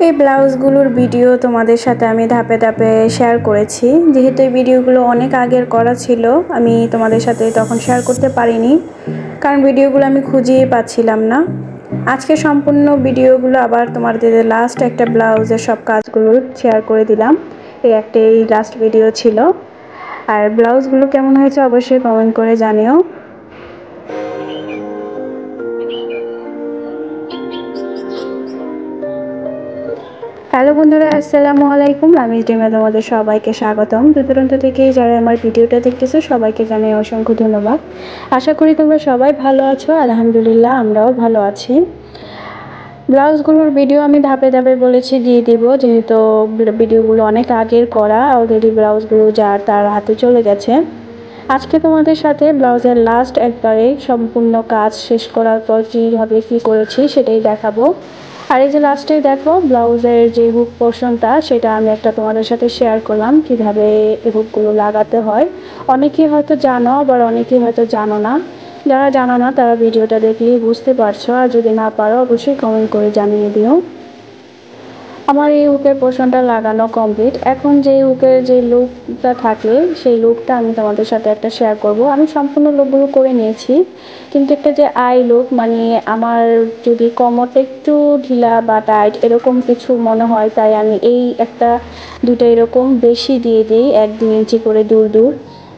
এই ব্লাউজগুলোর ভিডিও তোমাদের সাথে আমি ধাপে ধাপে শেয়ার করেছি। যেহেতু এই ভিডিওগুলো অনেক আগের করা ছিল, আমি তোমাদের সাথে তখন শেয়ার করতে পারিনি, কারণ ভিডিওগুলো আমি খুঁজেই পাচ্ছিলাম না। আজকে সম্পূর্ণ ভিডিওগুলো আবার তোমাদের লাস্ট একটা ব্লাউজের সব কাজগুলো শেয়ার করে দিলাম। এই লাস্ট ভিডিও ছিল। আর ব্লাউজগুলো কেমন হয়েছে অবশ্যই কমেন্ট করে জানিও। হ্যালো বন্ধুরা, আসসালামু আলাইকুম। আমি ডিমা, তোমাদের সবাইকে স্বাগতম। দূরান্ত থেকে যারা আমার ভিডিওটা দেখতেছো সবাইকে জানাই অসংখ্য ধন্যবাদ। আশা করি তোমরা সবাই ভালো আছো। আলহামদুলিল্লাহ, আমরাও ভালো আছি। ব্লাউজগুলোর ভিডিও আমি ধাপে ধাপে বলেছি দিয়ে দিব, যেহেতু ভিডিওগুলো অনেক আগের করা। অলরেডি ব্লাউজগুলো যার তার হাতে চলে গেছে। আজকে তোমাদের সাথে ব্লাউজের লাস্ট একবারে সম্পূর্ণ কাজ শেষ করার পর কীভাবে কী করেছি সেটাই দেখাবো। আর এই যে লাস্টে দেখো ব্লাউজের যে হুক পোর্শনটা, সেটা আমি একটা তোমাদের সাথে শেয়ার করলাম কিভাবে এই হুকগুলো লাগাতে হয়। অনেকেই হয়তো জানো, আবার অনেকেই হয়তো জানো না। যারা জানো না তারা ভিডিওটা দেখলেই বুঝতে পারছো, আর যদি না পারো অবশ্যই কমেন্ট করে জানিয়ে দিও। আমার এই হুকের পোর্শনটা লাগানো কমপ্লিট। এখন যে হুকের যে লুকটা থাকে সেই লুকটা আমি তোমাদের সাথে একটা শেয়ার করব। আমি সম্পূর্ণ লুকগুলো করে নিয়েছি, কিন্তু একটা যে আই লুক, মানে আমার যদি কোমরটা একটু ঢিলা বা টাইট এরকম কিছু মনে হয়, তাই আমি এই একটা দুটো এরকম বেশি দিয়ে দিই, 1-2 ইঞ্চি করে দূর দূর।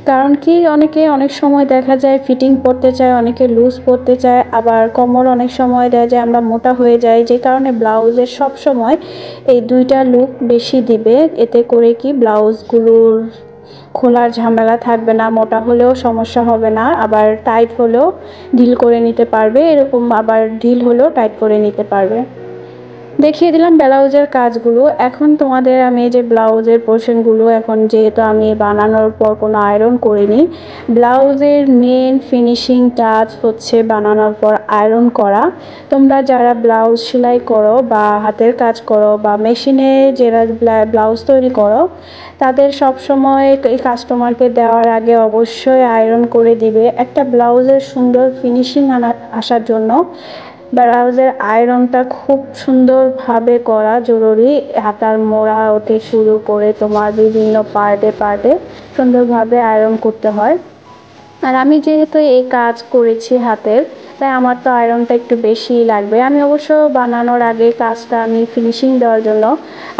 কারণ কি, অনেকে অনেক সময় দেখা যায় ফিটিং পরতে চায়, অনেকে লুজ পরতে চায়, আবার কোমর অনেক সময় দেয় যে আমরা মোটা হয়ে যাই, যে কারণে ব্লাউজের সব সময় এই দুইটা লুক বেশি দিবে। এতে করে কি ব্লাউজগুলোর খোলার ঝামেলা থাকবে না, মোটা হলেও সমস্যা হবে না, আবার টাইট হলেও ঢিল করে নিতে পারবে, এরকম আবার ঢিল হলেও টাইট করে নিতে পারবে। দেখিয়ে দিলাম ব্লাউজের কাজগুলো। এখন তোমাদের আমি যে ব্লাউজের পোর্শনগুলো, এখন যেহেতু আমি বানানোর পর কোনো আয়রন করিনি, ব্লাউজের মেন ফিনিশিং টাচ হচ্ছে বানানোর পর আয়রন করা। তোমরা যারা ব্লাউজ সেলাই করো বা হাতের কাজ করো বা মেশিনে যারা ব্লাউজ তৈরি করো, তাদের সব সময় এই কাস্টমারকে দেওয়ার আগে অবশ্যই আয়রন করে দিবে। একটা ব্লাউজের সুন্দর ফিনিশিং আসার জন্য ব্লাউজের আয়রনটা খুব সুন্দরভাবে করা জরুরি। হাতার মোড়া হতে শুরু করে তোমার বিভিন্ন পার্টে পার্টে সুন্দরভাবে আয়রন করতে হয়। আর আমি যেহেতু এই কাজ করেছি হাতের, তাই আমার তো আয়রনটা একটু বেশিই লাগবে। আমি অবশ্য বানানোর আগে কাজটা আমি ফিনিশিং দেওয়ার জন্য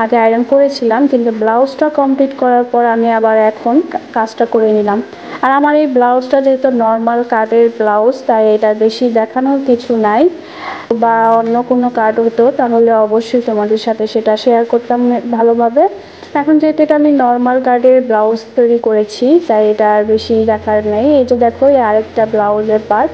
আগে আয়রন করেছিলাম, কিন্তু ব্লাউজটা কমপ্লিট করার পর আমি আবার এখন কাজটা করে নিলাম। আর আমার এই ব্লাউজটা যেহেতু নর্মাল কাটের ব্লাউজ, তাই এটা বেশি দেখানোর কিছু নাই। বা অন্য কোনো কাট হতো তাহলে অবশ্যই তোমাদের সাথে সেটা শেয়ার করতাম ভালোভাবে। এখন যেহেতু এটা আমি নর্মাল কাটের ব্লাউজ তৈরি করেছি, তাই এটা আর বেশি দেখার নেই। এই যে দেখো, এই আরেকটা ব্লাউজের পার্ট।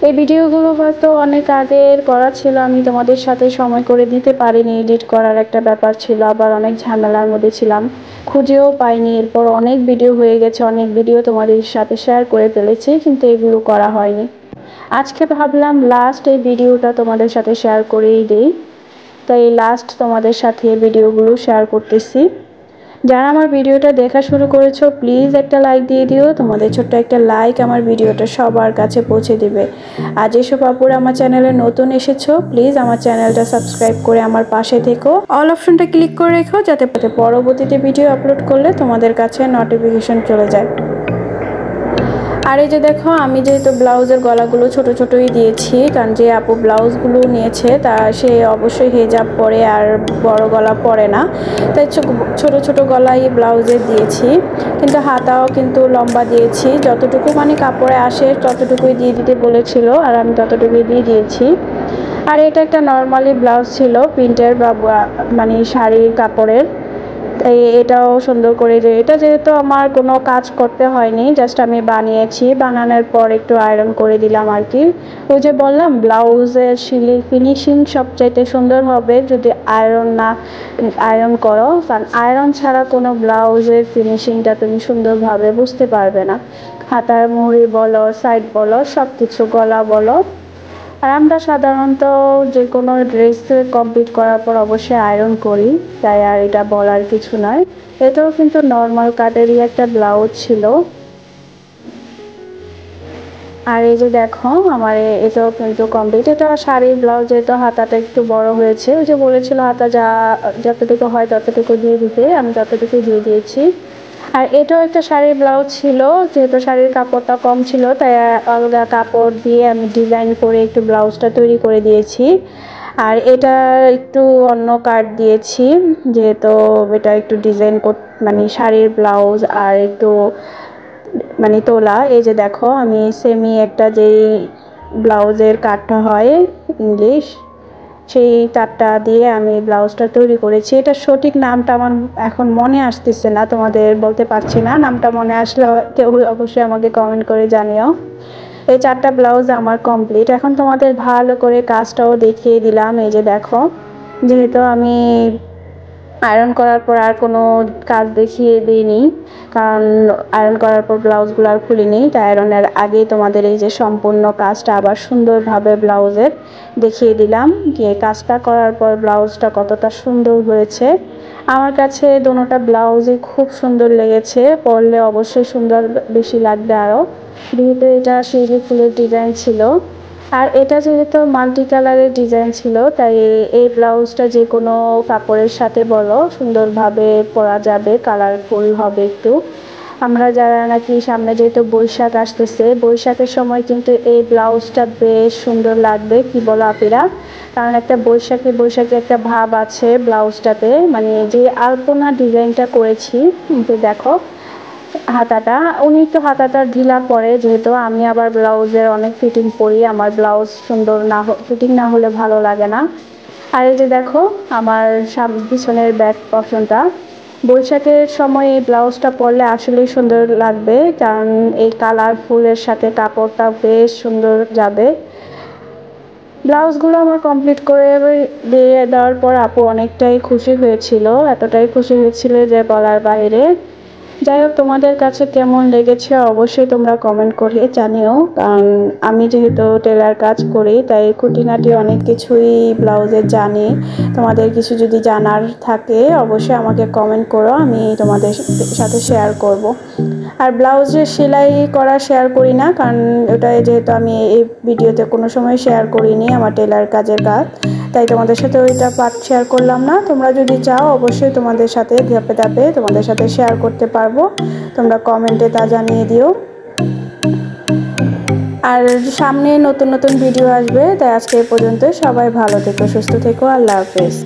এই ভিডিওগুলো হয়তো অনেক আগের করা ছিল, আমি তোমাদের সাথে সময় করে দিতে পারিনি, এডিট করার একটা ব্যাপার ছিল, আবার অনেক ঝামেলার মধ্যে ছিলাম, খুঁজেও পাইনি। এরপর অনেক ভিডিও হয়ে গেছে, অনেক ভিডিও তোমাদের সাথে শেয়ার করে ফেলেছি, কিন্তু এগুলো করা হয়নি। আজকে ভাবলাম লাস্ট এই ভিডিওটা তোমাদের সাথে শেয়ার করেই দিই, তাই লাস্ট তোমাদের সাথে ভিডিওগুলো শেয়ার করতেছি। যারা আমার ভিডিওটা দেখা শুরু করেছো প্লিজ একটা লাইক দিয়ে দিও। তোমাদের ছোট্ট একটা লাইক আমার ভিডিওটা সবার কাছে পৌঁছে দেবে। আর যেসব আপুরা আমার চ্যানেলে নতুন এসেছো, প্লিজ আমার চ্যানেলটা সাবস্ক্রাইব করে আমার পাশে থেকো। অল অপশনটা ক্লিক করে রেখো, যাতে পরবর্তীতে ভিডিও আপলোড করলে তোমাদের কাছে নোটিফিকেশন চলে যায়। আর এই যে দেখো, আমি যেহেতু ব্লাউজের গলাগুলো ছোট ছোটই দিয়েছি, কারণ যে আপু ব্লাউজগুলো নিয়েছে তা সে অবশ্যই হেজাব পরে আর বড় গলা পরে না, তাই ছোট ছোট গলাই ব্লাউজে দিয়েছি। কিন্তু হাতাও কিন্তু লম্বা দিয়েছি, যতটুকু মানে কাপড়ে আসে ততটুকুই দিয়ে দিতে বলেছিল, আর আমি ততটুকুই দিয়ে দিয়েছি। আর এটা একটা নর্মালি ব্লাউজ ছিল, প্রিন্টের বা মানে শাড়ির কাপড়ের। তাই এটাও সুন্দর করে, যে এটা যেহেতু আমার কোনো কাজ করতে হয়নি, জাস্ট আমি বানিয়েছি, বানানোর পর একটু আয়রন করে দিলাম আর কি। ওই যে বললাম ব্লাউজের ফিনিশিং সবচাইতে সুন্দর হবে যদি আয়রন করো, কারণ আয়রন ছাড়া কোনো ব্লাউজের ফিনিশিংটা তুমি সুন্দরভাবে বুঝতে পারবে না। হাতার মুহুরি বলো, সাইড বলো, সব কিছু, গলা বলো। আর আমরা সাধারণত যে কোনো ড্রেস কমপ্লিট করার পর অবশ্যই আয়রন করি, তাই আর এটা বলার কিছু নয়। এটাও কিন্তু নর্মাল কাটেরই একটা ব্লাউজ ছিল। আর এই যে দেখো আমার এটাও কিন্তু কমপ্লিট। এটা শাড়ির ব্লাউজে তো হাতাটা একটু বড় হয়েছে, ওই যে বলেছিল হাতা যতটুকু হয় ততটুকু দিয়ে দিতে, আমি ততটুকু দিয়ে দিয়েছি। আর এটাও একটা শাড়ির ব্লাউজ ছিল, যেহেতু শাড়ির কাপড়টা কম ছিল তাই আলাদা কাপড় দিয়ে আমি ডিজাইন করে একটু ব্লাউজটা তৈরি করে দিয়েছি। আর এটা একটু অন্য কাট দিয়েছি, যেহেতু এটা একটু ডিজাইন মানে শাড়ির ব্লাউজ আর একটু মানে তোলা। এই যে দেখো আমি সেমি একটা যেই ব্লাউজের কাটটা হয় ইংলিশ, সেই তারটা দিয়ে আমি ব্লাউজটা তৈরি করেছি। এটা সঠিক নামটা আমার এখন মনে আসতেছে না, তোমাদের বলতে পারছি না। নামটা মনে আসলে কেউ অবশ্যই আমাকে কমেন্ট করে জানিও। এই 4টা ব্লাউজ আমার কমপ্লিট। এখন তোমাদের ভালো করে কাজটাও দেখিয়ে দিলাম। এই যে দেখো, যেহেতু আমি আয়রন করার পর আর কোনো কাজ দেখিয়ে দিইনি, কারণ আয়রন করার পর ব্লাউজগুলো আর খুলিনি, তাই আয়রনের আগেই তোমাদের এই যে সম্পূর্ণ কাজটা আবার সুন্দরভাবে ব্লাউজের দেখিয়ে দিলাম যে কাজটা করার পর ব্লাউজটা কতটা সুন্দর হয়েছে। আমার কাছে দোনোটা ব্লাউজই খুব সুন্দর লেগেছে, পরলে অবশ্যই সুন্দর বেশি লাগবে আরও, যেহেতু এটা শিউলি ফুলের ডিজাইন ছিল। আর এটা যেহেতু মাল্টি কালারের ডিজাইন ছিল তাই এই ব্লাউজটা যে কোনো কাপড়ের সাথে বলো সুন্দরভাবে পরা যাবে, কালারফুল হবে একটু। আমরা যারা নাকি সামনে যেহেতু বৈশাখ আসতেছে, বৈশাখের সময় কিন্তু এই ব্লাউজটা বেশ সুন্দর লাগবে, কি বলো আপিরা? কারণ একটা বৈশাখী বৈশাখী একটা ভাব আছে ব্লাউজটাতে, মানে যে আলপনা ডিজাইনটা করেছি। কিন্তু দেখো হাতাটা, উনি একটু হাতাটা ঢিলা করে, যেহেতু আমি আবার ব্লাউজের অনেক ফিটিং পরি, আমার ব্লাউজ সুন্দর না ফিটিং না হলে ভালো লাগে না। আর এই যে দেখো আমার পিছনের ব্যাক পশনটা, বৈশাখের সময় এই ব্লাউজটা পরলে আসলেই সুন্দর লাগবে, কারণ এই কালারফুলের সাথে কাপড়টা বেশ সুন্দর যাবে। ব্লাউজগুলো আমার কমপ্লিট করে দিয়ে দেওয়ার পর আপু অনেকটাই খুশি হয়েছিল, এতটাই খুশি হয়েছিল যে বলার বাইরে। যাই হোক, তোমাদের কাছে কেমন লেগেছে অবশ্যই তোমরা কমেন্ট করে জানিও, কারণ আমি যেহেতু টেলার কাজ করি তাই খুঁটিনাটি অনেক কিছুই ব্লাউজের জানি। তোমাদের কিছু যদি জানার থাকে অবশ্যই আমাকে কমেন্ট করো, আমি তোমাদের সাথে শেয়ার করব। আর ব্লাউজের সেলাই করা শেয়ার করি না, কারণ ওটা যেহেতু আমি এই ভিডিওতে কোনো সময় শেয়ার করিনি আমার টেলার কাজের কাজ, তাই তোমাদের সাথে ওইটা পার্ট শেয়ার করলাম না। তোমরা যদি চাও অবশ্যই তোমাদের সাথে ধাপে ধাপে তোমাদের সাথে শেয়ার করতে পারবো, তোমরা কমেন্টে তা জানিয়ে দিও। আর সামনে নতুন নতুন ভিডিও আসবে, তাই আজকে এই পর্যন্ত। সবাই ভালো থেকো, সুস্থ থেকো, আল্লাহ হাফেজ।